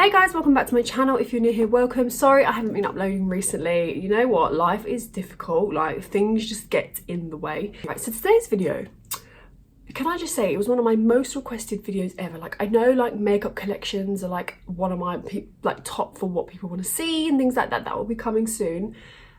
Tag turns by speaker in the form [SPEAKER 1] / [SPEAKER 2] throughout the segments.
[SPEAKER 1] Hey guys, welcome back to my channel. If you're new here, welcome. Sorry I haven't been uploading recently. You know what, life is difficult, like things just get in the way. Right, so today's video, can I just say, it was one of my most requested videos ever. Like, I know like makeup collections are like one of my top for what people want to see and things like that. That will be coming soon.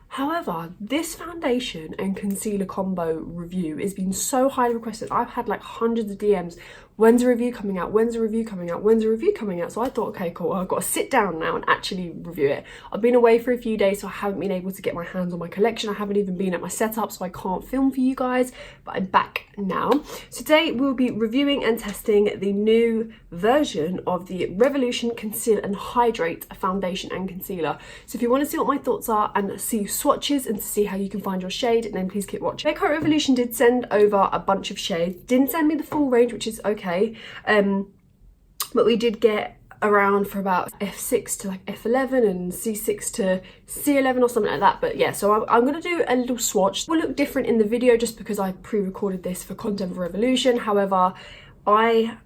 [SPEAKER 1] However, this foundation and concealer combo review has been so highly requested. I've had like hundreds of DMs. When's a review coming out? When's a review coming out? When's a review coming out? So I thought, okay, cool, I've got to sit down now and actually review it. I've been away for a few days, so I haven't been able to get my hands on my collection. I haven't even been at my setup, so I can't film for you guys, but I'm back now. So today we'll be reviewing and testing the new version of the Revolution Conceal and Hydrate foundation and concealer. So if you want to see what my thoughts are and see swatches and to see how you can find your shade, then please keep watching. Makeup Revolution did send over a bunch of shades. Didn't send me the full range, which is okay. But we did get around for about F6 to like F11 and C6 to C11 or something like that. But yeah, so I'm going to do a little swatch. It will look different in the video just because I pre-recorded this for content for Revolution. However, I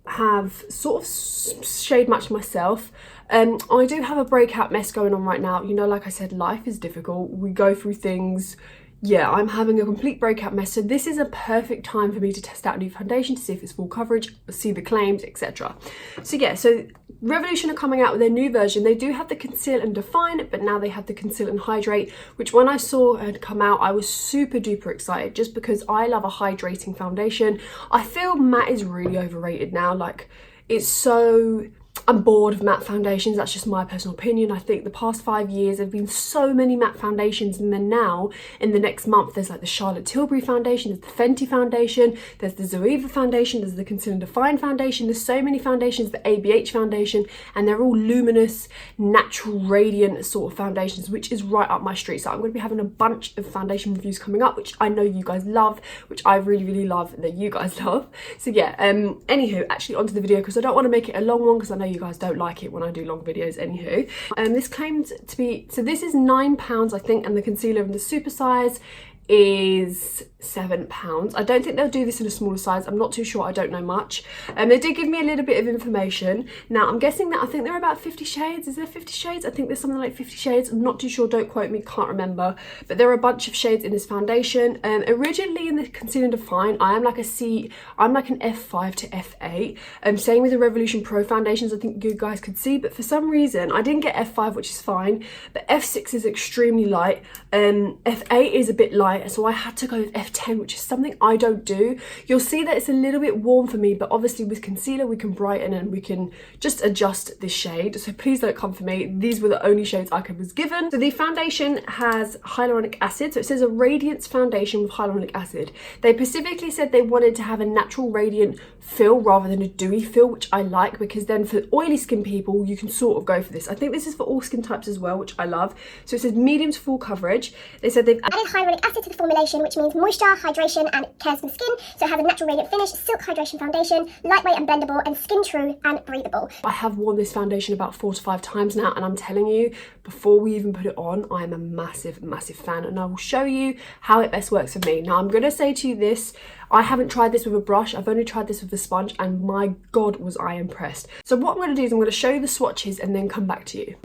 [SPEAKER 1] have sort of shade matched myself. I do have a breakout mess going on right now. You know, like I said, life is difficult. We go through things. Yeah, I'm having a complete breakout mess, so this is a perfect time for me to test out a new foundation to see if it's full coverage, see the claims, etc. So yeah, so Revolution are coming out with their new version. They do have the Conceal and Define, but now they have the Conceal and Hydrate, which when I saw had come out, I was super duper excited just because I love a hydrating foundation. I feel matte is really overrated now. Like, it's so... I'm bored of matte foundations. That's just my personal opinion. I think the past 5 years there have been so many matte foundations, and then now in the next month there's like the Charlotte Tilbury foundation, there's the Fenty foundation, there's the Zoeva foundation, there's the Conceal and Define foundation. There's so many foundations, the ABH foundation, and they're all luminous, natural, radiant sort of foundations, which is right up my street. So I'm going to be having a bunch of foundation reviews coming up, which I know you guys love, which I really love that you guys love. So yeah, anywho, actually onto the video, because I don't want to make it a long one because I know you guys don't like it when I do long videos. Anywho, this claimed to be, so this is £9 I think, and the concealer in the super size is £7. I don't think they'll do this in a smaller size. I'm not too sure, I don't know much. They did give me a little bit of information. Now I'm guessing that I think there are about 50 shades. Is there 50 shades? I think there's something like 50 shades. I'm not too sure, don't quote me, can't remember, but there are a bunch of shades in this foundation. Originally in the Conceal and Define, I'm like an F5 to F8. Same with the Revolution Pro foundations, I think you guys could see, but for some reason I didn't get F5, which is fine, but F6 is extremely light. F8 is a bit light, so I had to go with F10, which is something I don't do. You'll see that it's a little bit warm for me, but obviously with concealer we can brighten and we can just adjust this shade, so please don't come for me. These were the only shades I was given. So the foundation has hyaluronic acid, so it says a radiance foundation with hyaluronic acid. They specifically said they wanted to have a natural radiant feel rather than a dewy feel, which I like, because then for oily skin people you can sort of go for this. I think this is for all skin types as well, which I love. So it says medium to full coverage. They said they've
[SPEAKER 2] added hyaluronic acid to the formulation, which means moisture, hydration and cares for the skin, so it has a natural radiant finish, silk hydration foundation, lightweight and blendable, and skin true and breathable.
[SPEAKER 1] I have worn this foundation about 4 to 5 times now, and I'm telling you, before we even put it on, I am a massive fan, and I will show you how it best works for me. Now I'm going to say to you this, I haven't tried this with a brush, I've only tried this with a sponge, and my god was I impressed. So what I'm going to do is I'm going to show you the swatches and then come back to you.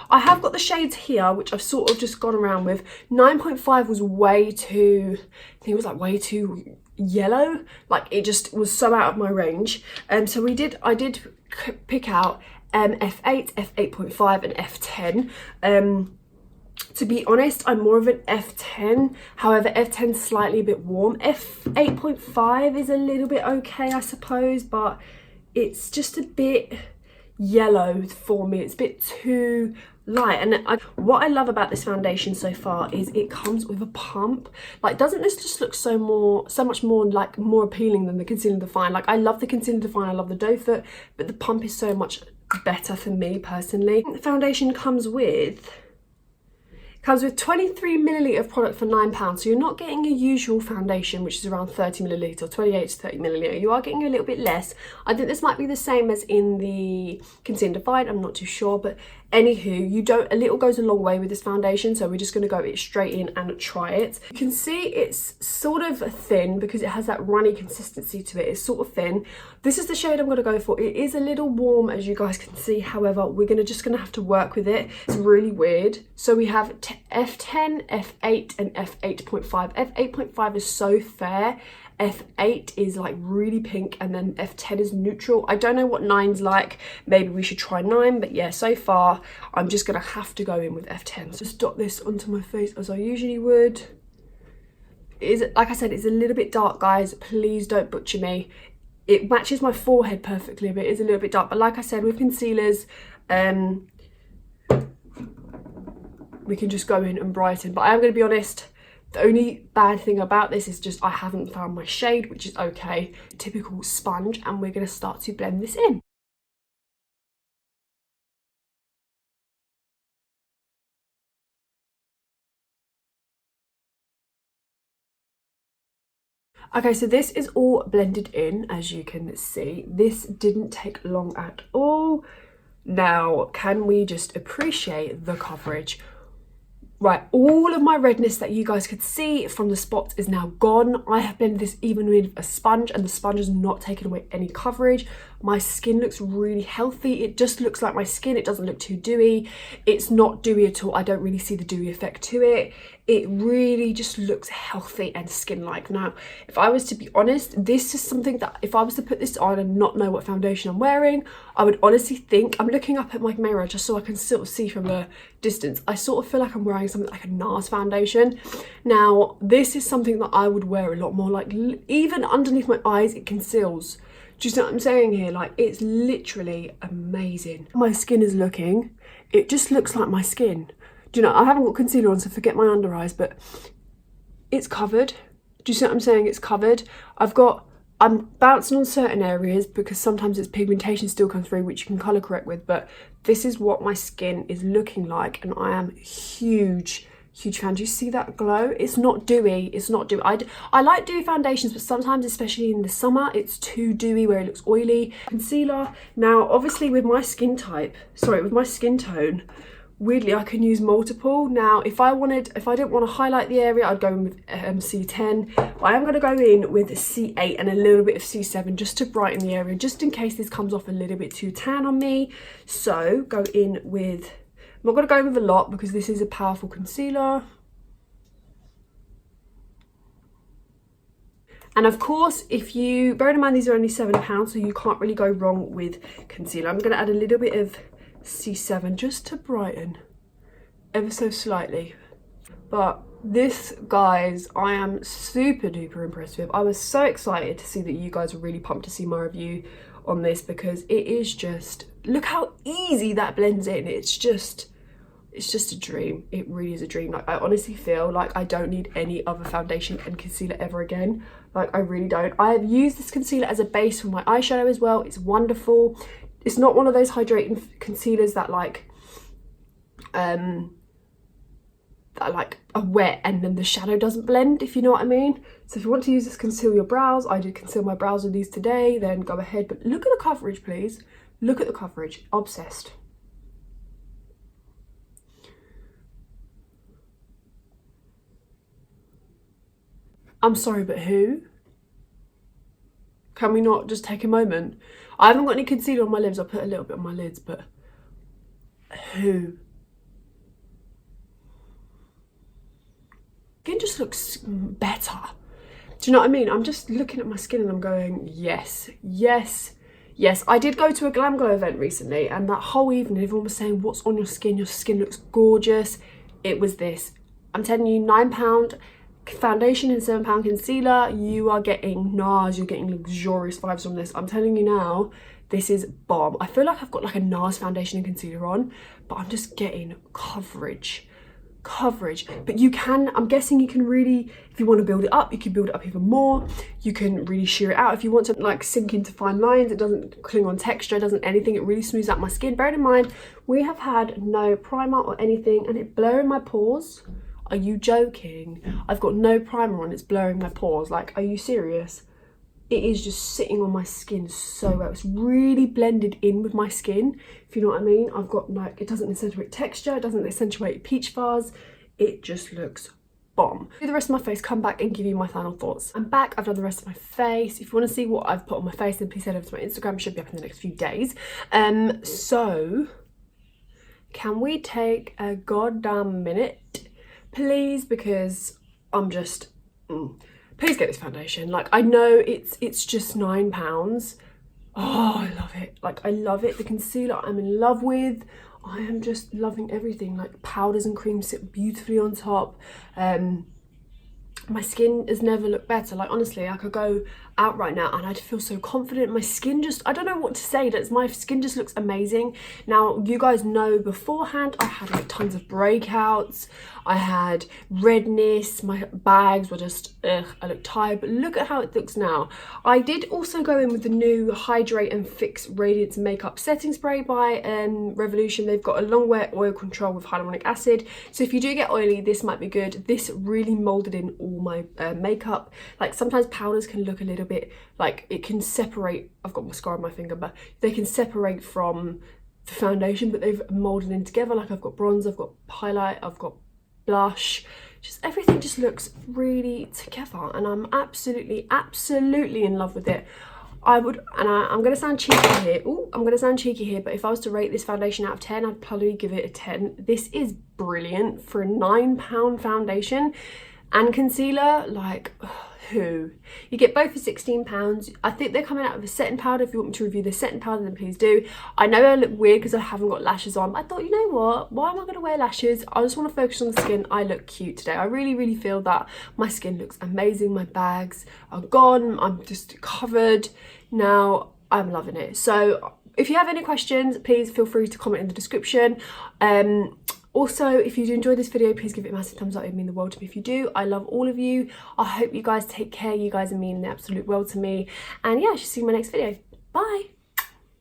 [SPEAKER 1] I have got the shades here, which I've sort of just gone around with. 9.5 was way too, I think it was like way too yellow. Like, it just was so out of my range. So I did pick out F8, F8.5 and F10. To be honest, I'm more of an F10. However, F10's slightly a bit warm. F8.5 is a little bit okay, I suppose, but it's just a bit yellow for me. It's a bit too light. And what I love about this foundation so far is it comes with a pump. Like, doesn't this just look so much more like more appealing than the Conceal and Define? Like, I love the Conceal and Define, I love the doe foot, but the pump is so much better for me personally. The foundation comes with Comes with 23ml of product for £9, so you're not getting a usual foundation, which is around 30ml or 28 to 30ml. You are getting a little bit less. I think this might be the same as in the Conceal and Hydrate, I'm not too sure, but anywho, a little goes a long way with this foundation, so we're just going to go straight in and try it. You can see it's sort of thin because it has that runny consistency to it. It's sort of thin. This is the shade I'm going to go for. It is a little warm, as you guys can see. However, we're just going to have to work with it. It's really weird. So we have F10, F8 and F8.5. F8.5 is so fair. F8 is like really pink, and then F10 is neutral. I don't know what 9's like. Maybe we should try 9, but yeah, so far I'm just gonna have to go in with F10. So just dot this onto my face as I usually would. Like I said, it's a little bit dark, guys. Please don't butcher me. It matches my forehead perfectly, but it is a little bit dark. But like I said, with concealers, we can just go in and brighten. But I am going to be honest, the only bad thing about this is just I haven't found my shade, which is okay. Typical sponge, and we're going to start to blend this in. Okay, so this is all blended in, as you can see. This didn't take long at all. Now, can we just appreciate the coverage? Right, all of my redness that you guys could see from the spots is now gone. I have blended this even with a sponge, and the sponge has not taken away any coverage. My skin looks really healthy. It just looks like my skin. It doesn't look too dewy. It's not dewy at all. I don't really see the dewy effect to it. It really just looks healthy and skin-like. Now, if I was to be honest, this is something that if I was to put this on and not know what foundation I'm wearing, I would honestly think, I'm looking up at my mirror just so I can sort of see from a distance. I sort of feel like I'm wearing something like a NARS foundation. Now, this is something that I would wear a lot more, like even underneath my eyes, it conceals. Do you see what I'm saying here? Like, it's literally amazing. My skin is looking, it just looks like my skin. Do you know, I haven't got concealer on, so forget my under eyes, but it's covered. Do you see what I'm saying? It's covered. I'm bouncing on certain areas because sometimes it's pigmentation still comes through, which you can colour correct with, but this is what my skin is looking like, and I am huge fan. Do you see that glow? It's not dewy. It's not dewy. I like dewy foundations, but sometimes, especially in the summer, it's too dewy where it looks oily. Concealer. Now, obviously with my skin tone, weirdly, I can use multiple. Now, if I didn't want to highlight the area, I'd go in with C10. But I am going to go in with C8 and a little bit of C7 just to brighten the area, just in case this comes off a little bit too tan on me. So, go in with... I'm not going to go in with a lot because this is a powerful concealer. And of course, bear in mind these are only £7, so you can't really go wrong with concealer. I'm going to add a little bit of C7 just to brighten ever so slightly. But this, guys, I am super duper impressed with. I was so excited to see that you guys were really pumped to see my review on this, because it is just, look how easy that blends in. It's just a dream. It really is a dream. Like, I honestly feel like I don't need any other foundation and concealer ever again. Like, I really don't. I have used this concealer as a base for my eyeshadow as well. It's wonderful. It's not one of those hydrating concealers that are wet and then the shadow doesn't blend, if you know what I mean. So if you want to use this, conceal your brows. I did conceal my brows with these today, then go ahead. But look at the coverage, please. Look at the coverage. Obsessed. I'm sorry, but who? Can we not just take a moment? I haven't got any concealer on my lips. I'll put a little bit on my lids, but who? Skin just looks better. Do you know what I mean? I'm just looking at my skin and I'm going, yes, yes, yes. I did go to a Glam Glow event recently, and that whole evening everyone was saying, what's on your skin? Your skin looks gorgeous. It was this. I'm telling you, £9 foundation and £7 concealer. You are getting NARS. You're getting luxurious vibes from this. I'm telling you now, this is bomb. I feel like I've got like a NARS foundation and concealer on, but I'm just getting coverage coverage. But you can, I'm guessing you can really, if you want to build it up, you can build it up even more. You can really sheer it out if you want to like sink into fine lines. It doesn't cling on texture, it doesn't anything. It really smooths out my skin. Bearing in mind, we have had no primer or anything and it blurring my pores. Are you joking? I've got no primer on, it's blurring my pores. Like, are you serious? It is just sitting on my skin so well. It's really blended in with my skin, if you know what I mean. I've got like, it doesn't accentuate texture, it doesn't accentuate peach fuzz. It just looks bomb. Do the rest of my face, come back and give you my final thoughts. I'm back, I've done the rest of my face. If you want to see what I've put on my face, then please head over to my Instagram. It should be up in the next few days. So, can we take a goddamn minute, please? Because I'm just... Please get this foundation. Like, I know it's just £9. Oh, I love it. Like, I love it. The concealer I'm in love with. I am just loving everything. Like, powders and creams sit beautifully on top. My skin has never looked better. Like, honestly, I could go out right now and I'd feel so confident. My skin just, I don't know what to say. My skin just looks amazing. Now, you guys know beforehand, I had like tons of breakouts. I had redness. My bags were just, ugh, I look tired. But look at how it looks now. I did also go in with the new Hydrate and Fix Radiance Makeup Setting Spray by Revolution. They've got a long wear oil control with hyaluronic acid. So if you do get oily, this might be good. This really molded in all my makeup. Like, sometimes powders can look a little bit like it can separate. I've got mascara on my finger, but they can separate from the foundation, but they've molded in together. Like, I've got bronze, I've got highlight, I've got blush, just everything just looks really together, and I'm absolutely in love with it. I would, and I'm gonna sound cheeky here. Oh, I'm gonna sound cheeky here, but if I was to rate this foundation out of 10, I'd probably give it a 10. This is brilliant for a £9 foundation and concealer. Like, who? You get both for £16. I think they're coming out with a setting powder. If you want me to review the setting powder, then please do. I know I look weird because I haven't got lashes on, but I thought, you know what? Why am I going to wear lashes? I just want to focus on the skin. I look cute today. I really feel that my skin looks amazing. My bags are gone. I'm just covered. Now, I'm loving it. So if you have any questions, please feel free to comment in the description. Also, if you do enjoy this video, please give it a massive thumbs up. It would mean the world to me if you do. I love all of you. I hope you guys take care. You guys mean the absolute world to me. And yeah, I shall see you in my next video. Bye.